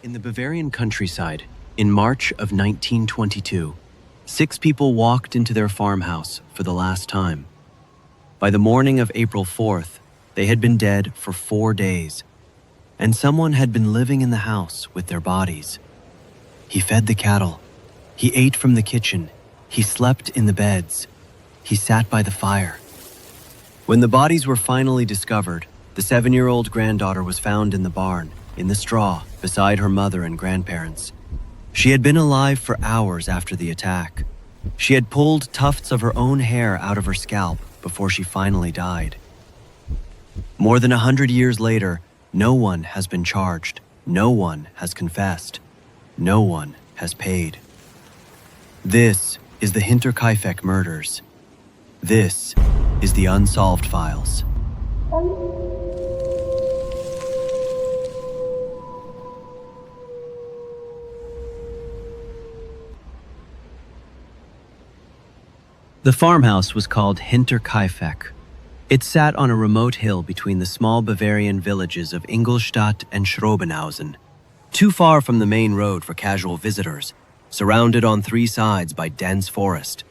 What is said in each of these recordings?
In the Bavarian countryside, in March of 1922, 6 people walked into their farmhouse for the last time. By the morning of April 4th, they had been dead for 4 days, and someone had been living in the house with their bodies. He fed the cattle, he ate from the kitchen, he slept in the beds, he sat by the fire. When the bodies were finally discovered, the 7-year-old granddaughter was found in the barn, in the straw, beside her mother and grandparents. She had been alive for hours after the attack. She had pulled tufts of her own hair out of her scalp before she finally died. More than 100 years later, no one has been charged, no one has confessed, no one has paid. This is the Hinterkaifeck murders. This is the Unsolved Files. The farmhouse was called Hinterkaifeck. It sat on a remote hill between the small Bavarian villages of Ingolstadt and Schrobenhausen, too far from the main road for casual visitors, surrounded on 3 sides by dense forest.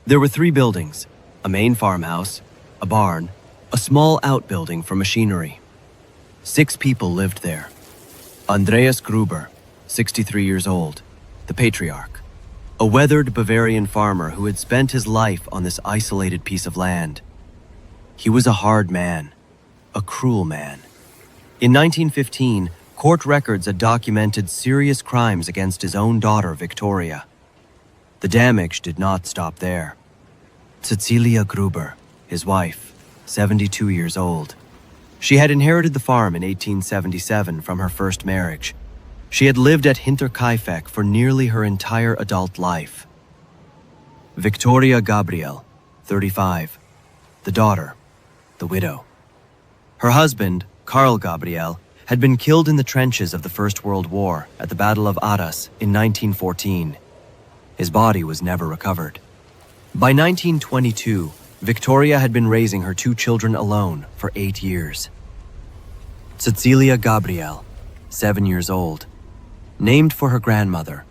There were 3 buildings, a main farmhouse, a barn, a small outbuilding for machinery. 6 people lived there. Andreas Gruber, 63 years old, the patriarch, a weathered Bavarian farmer who had spent his life on this isolated piece of land. He was a hard man, a cruel man. In 1915, court records had documented serious crimes against his own daughter, Victoria. The damage did not stop there. Cecilia Gruber, his wife, 72 years old. She had inherited the farm in 1877 from her first marriage. She had lived at Hinterkaifeck for nearly her entire adult life. Victoria Gabriel, 35, the daughter, the widow. Her husband, Karl Gabriel, had been killed in the trenches of the First World War at the Battle of Arras in 1914. His body was never recovered. By 1922, Victoria had been raising her 2 children alone for 8 years. Cecilia Gabriel, 7 years old, named for her grandmother,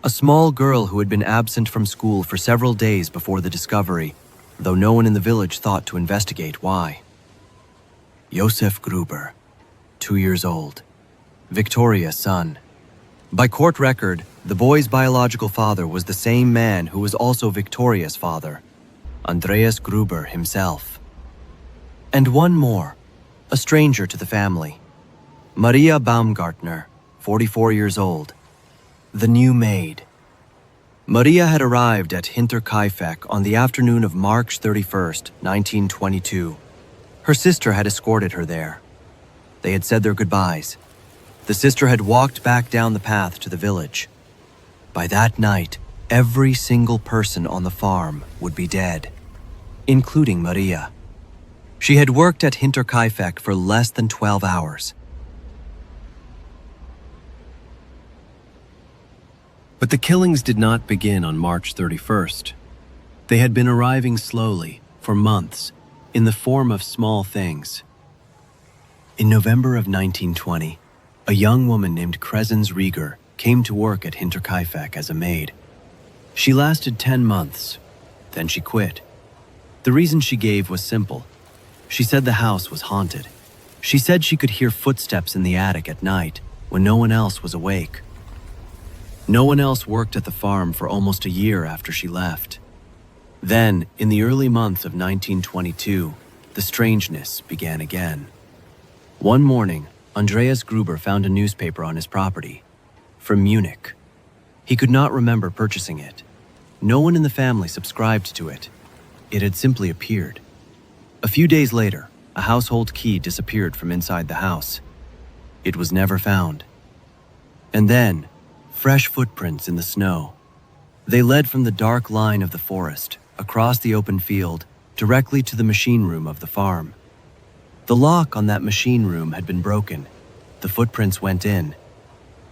a small girl who had been absent from school for several days before the discovery, though no one in the village thought to investigate why. Josef Gruber, 2 years old, Victoria's son. By court record, the boy's biological father was the same man who was also Victoria's father, Andreas Gruber himself. And one more, a stranger to the family, Maria Baumgartner, 44 years old, the new maid. Maria had arrived at Hinterkaifeck on the afternoon of March 31st, 1922. Her sister had escorted her there. They had said their goodbyes. The sister had walked back down the path to the village. By that night, every single person on the farm would be dead, including Maria. She had worked at Hinterkaifeck for less than 12 hours. But the killings did not begin on March 31st. They had been arriving slowly, for months, in the form of small things. In November of 1920, a young woman named Crescens Rieger came to work at Hinterkaifeck as a maid. She lasted 10 months, then she quit. The reason she gave was simple. She said the house was haunted. She said she could hear footsteps in the attic at night when no one else was awake. No one else worked at the farm for almost a year after she left. Then, in the early months of 1922, the strangeness began again. One morning, Andreas Gruber found a newspaper on his property, from Munich. He could not remember purchasing it. No one in the family subscribed to it. It had simply appeared. A few days later, a household key disappeared from inside the house. It was never found. And then, fresh footprints in the snow. They led from the dark line of the forest, across the open field, directly to the machine room of the farm. The lock on that machine room had been broken. The footprints went in.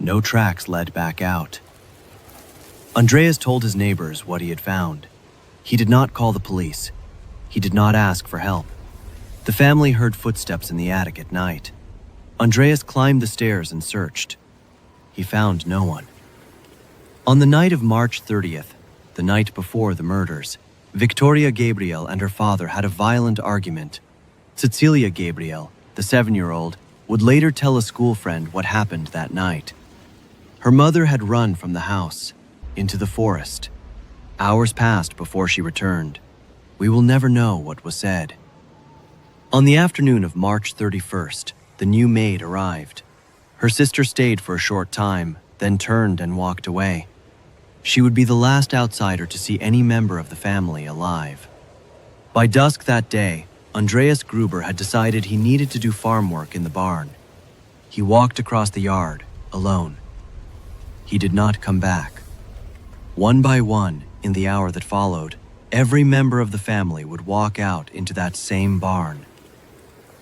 No tracks led back out. Andreas told his neighbors what he had found. He did not call the police. He did not ask for help. The family heard footsteps in the attic at night. Andreas climbed the stairs and searched. he found no one. On the night of March 30th, the night before the murders, Victoria Gabriel and her father had a violent argument. Cecilia Gabriel, the 7-year-old, would later tell a school friend what happened that night. Her mother had run from the house into the forest. Hours passed before she returned. We will never know what was said. On the afternoon of March 31st, the new maid arrived. Her sister stayed for a short time, then turned and walked away. She would be the last outsider to see any member of the family alive. By dusk that day, Andreas Gruber had decided he needed to do farm work in the barn. He walked across the yard, alone. He did not come back. One by one, in the hour that followed, every member of the family would walk out into that same barn.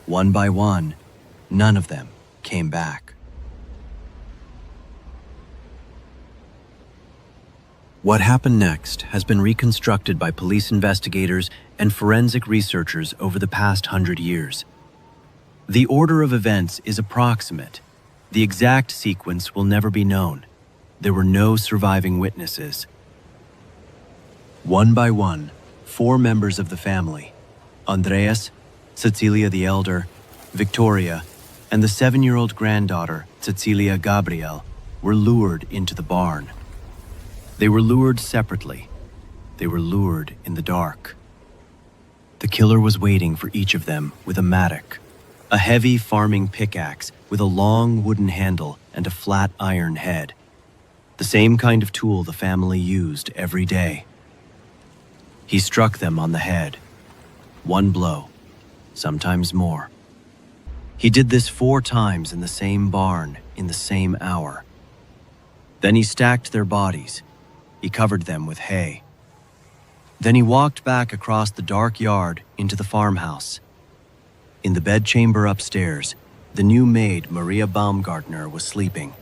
One by one, none of them came back. What happened next has been reconstructed by police investigators and forensic researchers over the past 100 years. The order of events is approximate. The exact sequence will never be known. There were no surviving witnesses. One by one, 4 members of the family, Andreas, Cecilia the elder, Victoria, and the 7-year-old granddaughter, Cecilia Gabriel, were lured into the barn. They were lured separately. They were lured in the dark. The killer was waiting for each of them with a mattock, a heavy farming pickaxe with a long wooden handle and a flat iron head. The same kind of tool the family used every day. He struck them on the head. 1 blow, sometimes more. He did this 4 times in the same barn in the same hour. Then he stacked their bodies. He covered them with hay. Then he walked back across the dark yard into the farmhouse. In the bedchamber upstairs, the new maid, Maria Baumgartner, was sleeping.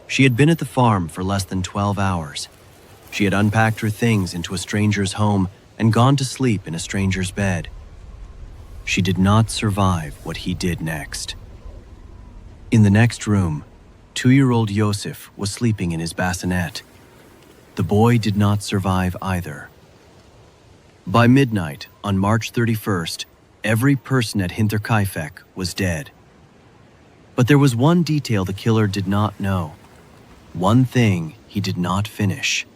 She had been at the farm for less than 12 hours. She had unpacked her things into a stranger's home and gone to sleep in a stranger's bed. She did not survive what he did next. In the next room, 2-year-old Josef was sleeping in his bassinet. The boy did not survive either. By midnight on March 31st, every person at Hinterkaifeck was dead. But there was one detail the killer did not know. One thing he did not finish.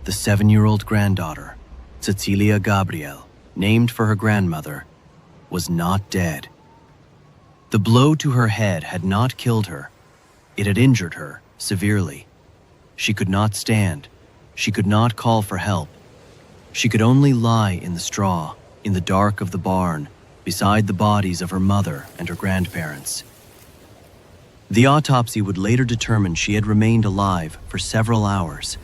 The 7-year-old granddaughter, Cecilia Gabriel, named for her grandmother, was not dead. The blow to her head had not killed her. It had injured her severely. She could not stand. She could not call for help. She could only lie in the straw, in the dark of the barn, beside the bodies of her mother and her grandparents. The autopsy would later determine she had remained alive for several hours.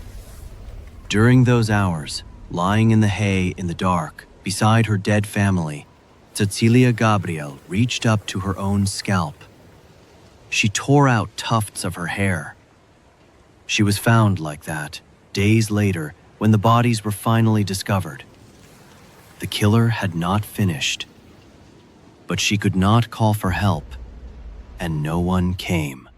During those hours, lying in the hay in the dark, beside her dead family, Cecilia Gabriel reached up to her own scalp. She tore out tufts of her hair. She was found like that, days later, when the bodies were finally discovered. The killer had not finished. But she could not call for help, and no one came.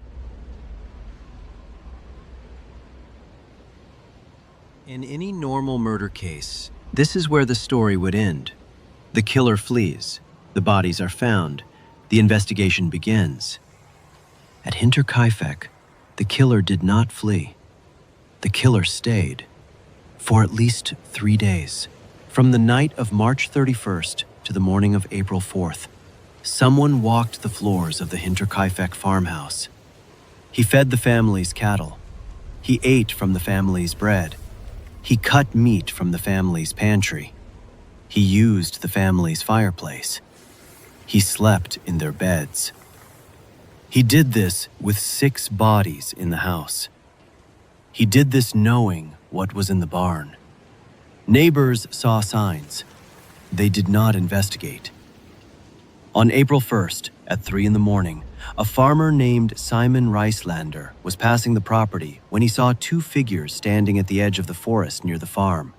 In any normal murder case, this is where the story would end. The killer flees, the bodies are found, the investigation begins. At Hinterkaifeck, the killer did not flee. The killer stayed for at least 3 days. From the night of March 31st to the morning of April 4th, someone walked the floors of the Hinterkaifeck farmhouse. He fed the family's cattle. He ate from the family's bread. He cut meat from the family's pantry. He used the family's fireplace. He slept in their beds. He did this with 6 bodies in the house. He did this knowing what was in the barn. Neighbors saw signs. They did not investigate. On April 1st, at 3 in the morning, a farmer named Simon Reislander was passing the property when he saw 2 figures standing at the edge of the forest near the farm.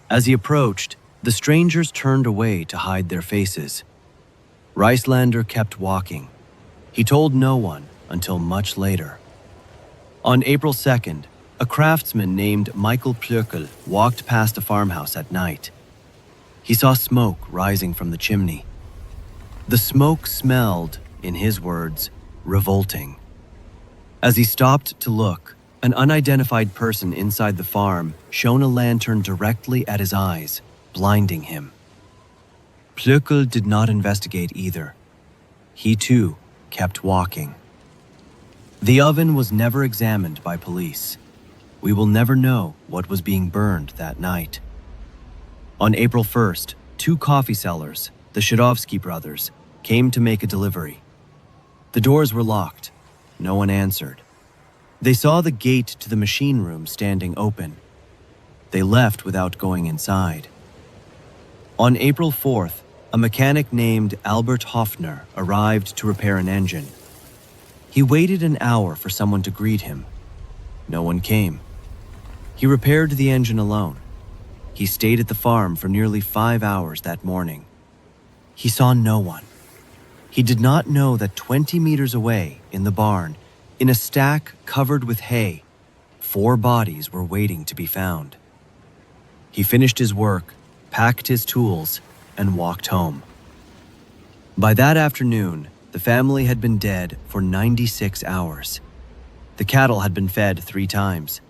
As he approached, the strangers turned away to hide their faces. Reislander kept walking. He told no one until much later. On April 2nd, a craftsman named Michael Plökel walked past a farmhouse at night. He saw smoke rising from the chimney. The smoke smelled, in his words, revolting. As he stopped to look, an unidentified person inside the farm shone a lantern directly at his eyes, blinding him. Plökel did not investigate either. He too kept walking. The oven was never examined by police. We will never know what was being burned that night. On April 1st, 2 coffee sellers, the Shadovsky brothers, came to make a delivery. The doors were locked. No one answered. They saw the gate to the machine room standing open. They left without going inside. On April 4th, a mechanic named Albert Hoffner arrived to repair an engine. He waited an hour for someone to greet him. No one came. He repaired the engine alone. He stayed at the farm for nearly 5 hours that morning. He saw no one. He did not know that 20 meters away in the barn, in a stack covered with hay, 4 bodies were waiting to be found. He finished his work, packed his tools, and walked home. By that afternoon, the family had been dead for 96 hours. The cattle had been fed 3 times.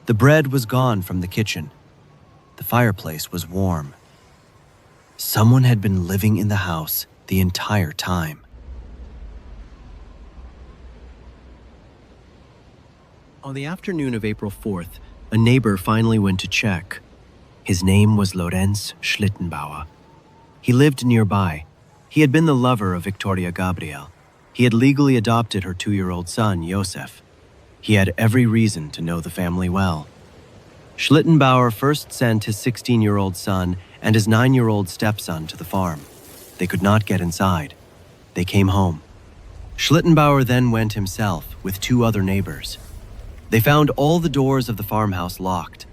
The bread was gone from the kitchen. The fireplace was warm. Someone had been living in the house the entire time. On the afternoon of April 4th, a neighbor finally went to check. His name was Lorenz Schlittenbauer. He lived nearby. He had been the lover of Victoria Gabriel. He had legally adopted her 2-year-old son, Josef. He had every reason to know the family well. Schlittenbauer first sent his 16-year-old son and his 9-year-old stepson to the farm. They could not get inside. They came home. Schlittenbauer then went himself with 2 other neighbors. They found all the doors of the farmhouse locked.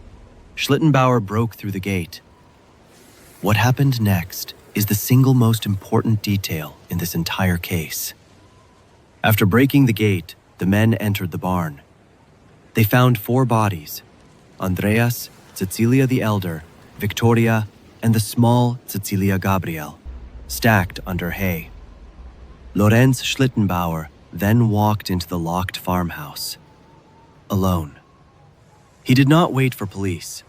Schlittenbauer broke through the gate. What happened next is the single most important detail in this entire case. After breaking the gate, the men entered the barn. They found 4 bodies: Andreas, Cecilia the elder, Victoria, and the small Cecilia Gabriel, stacked under hay. Lorenz Schlittenbauer then walked into the locked farmhouse, alone. He did not wait for police.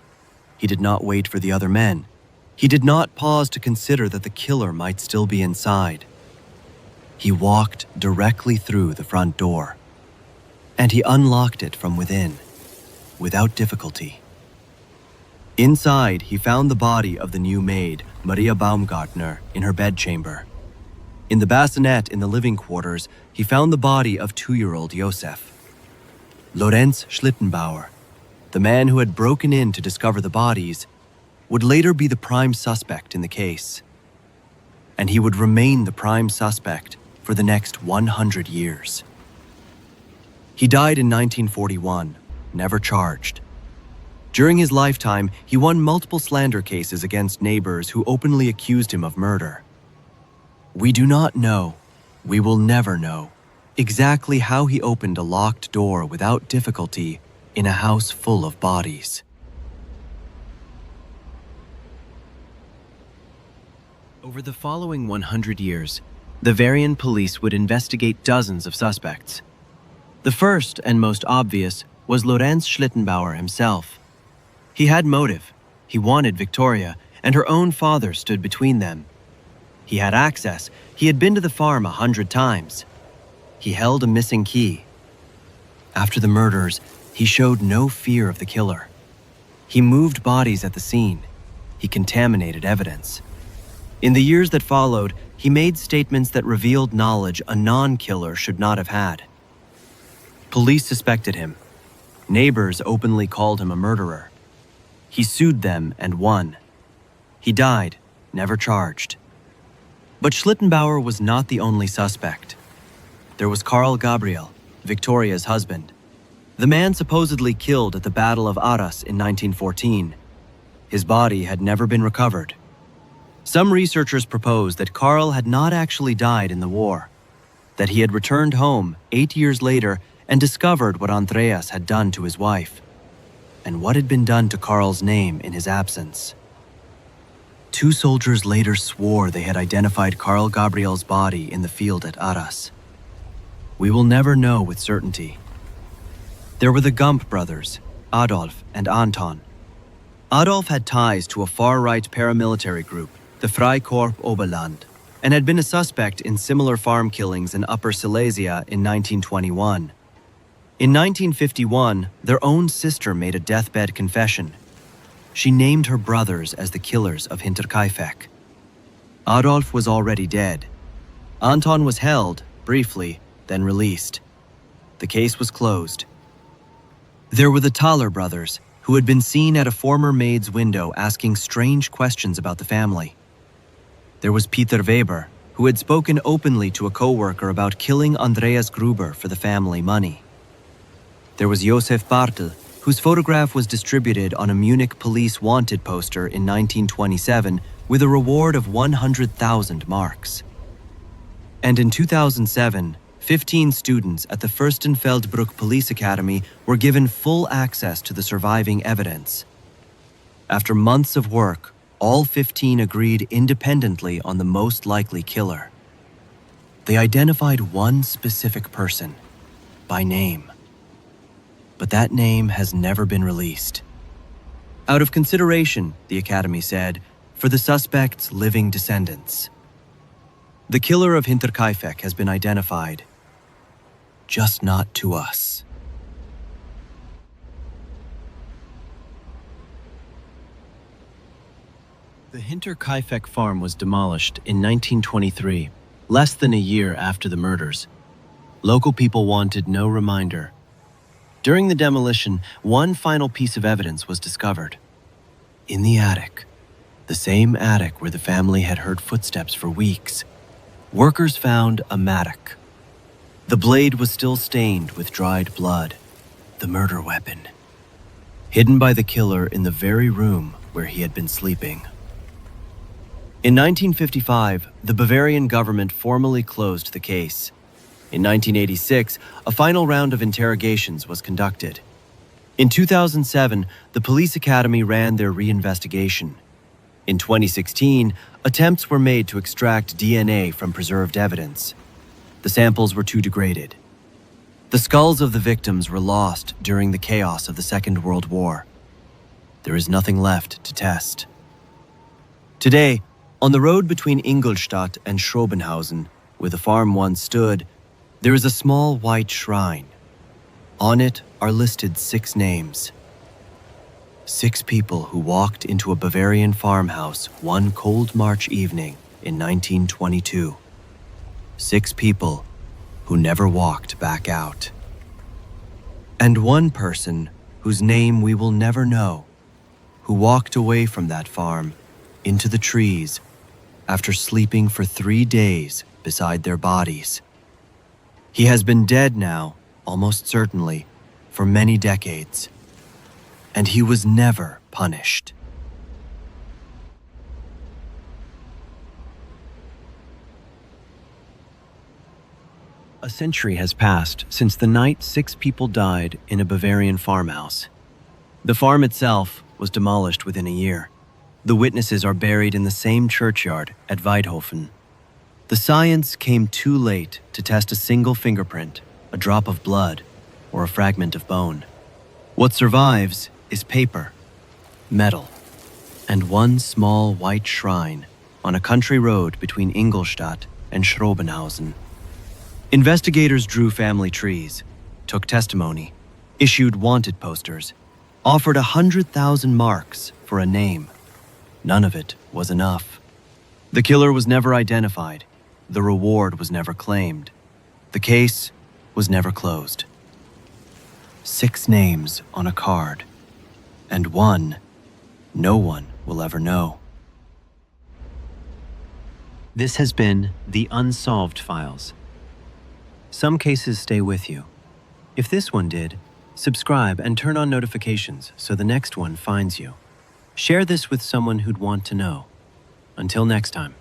He did not wait for the other men. He did not pause to consider that the killer might still be inside. He walked directly through the front door, and he unlocked it from within, without difficulty. Inside, he found the body of the new maid, Maria Baumgartner, in her bedchamber. In the bassinet in the living quarters, he found the body of 2-year-old Josef. Lorenz Schlittenbauer, the man who had broken in to discover the bodies, would later be the prime suspect in the case. And he would remain the prime suspect for the next 100 years. He died in 1941, never charged. During his lifetime, he won multiple slander cases against neighbors who openly accused him of murder. We do not know, we will never know, exactly how he opened a locked door without difficulty in a house full of bodies. Over the following 100 years, the Bavarian police would investigate dozens of suspects. The first and most obvious was Lorenz Schlittenbauer himself. He had motive. He wanted Victoria, and her own father stood between them. He had access. He had been to the farm 100 times. He held a missing key. After the murders, he showed no fear of the killer. He moved bodies at the scene. He contaminated evidence. In the years that followed, he made statements that revealed knowledge a non-killer should not have had. Police suspected him. Neighbors openly called him a murderer. He sued them and won. He died, never charged. But Schlittenbauer was not the only suspect. There was Karl Gabriel, Victoria's husband. The man supposedly killed at the Battle of Arras in 1914. His body had never been recovered. Some researchers proposed that Karl had not actually died in the war, that he had returned home 8 years later and discovered what Andreas had done to his wife, and what had been done to Karl's name in his absence. 2 soldiers later swore they had identified Karl Gabriel's body in the field at Arras. We will never know with certainty. There were the Gump brothers, Adolf and Anton. Adolf had ties to a far-right paramilitary group, the Freikorps Oberland, and had been a suspect in similar farm killings in Upper Silesia in 1921. In 1951, their own sister made a deathbed confession. She named her brothers as the killers of Hinterkaifeck. Adolf was already dead. Anton was held, briefly, then released. The case was closed. There were the Thaler brothers, who had been seen at a former maid's window asking strange questions about the family. There was Peter Weber, who had spoken openly to a co-worker about killing Andreas Gruber for the family money. There was Josef Bartel, whose photograph was distributed on a Munich police wanted poster in 1927 with a reward of 100,000 marks. And in 2007, 15 students at the Fürstenfeldbruck Police Academy were given full access to the surviving evidence. After months of work, all 15 agreed independently on the most likely killer. They identified one specific person, by name. But that name has never been released. Out of consideration, the Academy said, for the suspect's living descendants. The killer of Hinterkaifeck has been identified, just not to us. The Hinterkaifeck farm was demolished in 1923, less than a year after the murders. Local people wanted no reminder. During the demolition, one final piece of evidence was discovered. In the attic, the same attic where the family had heard footsteps for weeks, workers found a mattock. The blade was still stained with dried blood, the murder weapon, hidden by the killer in the very room where he had been sleeping. In 1955, the Bavarian government formally closed the case. In 1986, a final round of interrogations was conducted. In 2007, the police academy ran their reinvestigation. In 2016, attempts were made to extract DNA from preserved evidence. The samples were too degraded. The skulls of the victims were lost during the chaos of the Second World War. There is nothing left to test. Today, on the road between Ingolstadt and Schrobenhausen, where the farm once stood, there is a small white shrine. On it are listed 6 names. 6 people who walked into a Bavarian farmhouse one cold March evening in 1922. 6 people who never walked back out. And one person whose name we will never know, who walked away from that farm into the trees after sleeping for 3 days beside their bodies. He has been dead now, almost certainly, for many decades, and he was never punished. A century has passed since the night 6 people died in a Bavarian farmhouse. The farm itself was demolished within a year. The witnesses are buried in the same churchyard at Weidhofen. The science came too late to test a single fingerprint, a drop of blood, or a fragment of bone. What survives is paper, metal, and one small white shrine on a country road between Ingolstadt and Schrobenhausen. Investigators drew family trees, took testimony, issued wanted posters, offered 100,000 marks for a name. None of it was enough. The killer was never identified. The reward was never claimed. The case was never closed. 6 names on a card, and one no one will ever know. This has been the Unsolved Files. Some cases stay with you. If this one did, subscribe and turn on notifications so the next one finds you. Share this with someone who'd want to know. Until next time.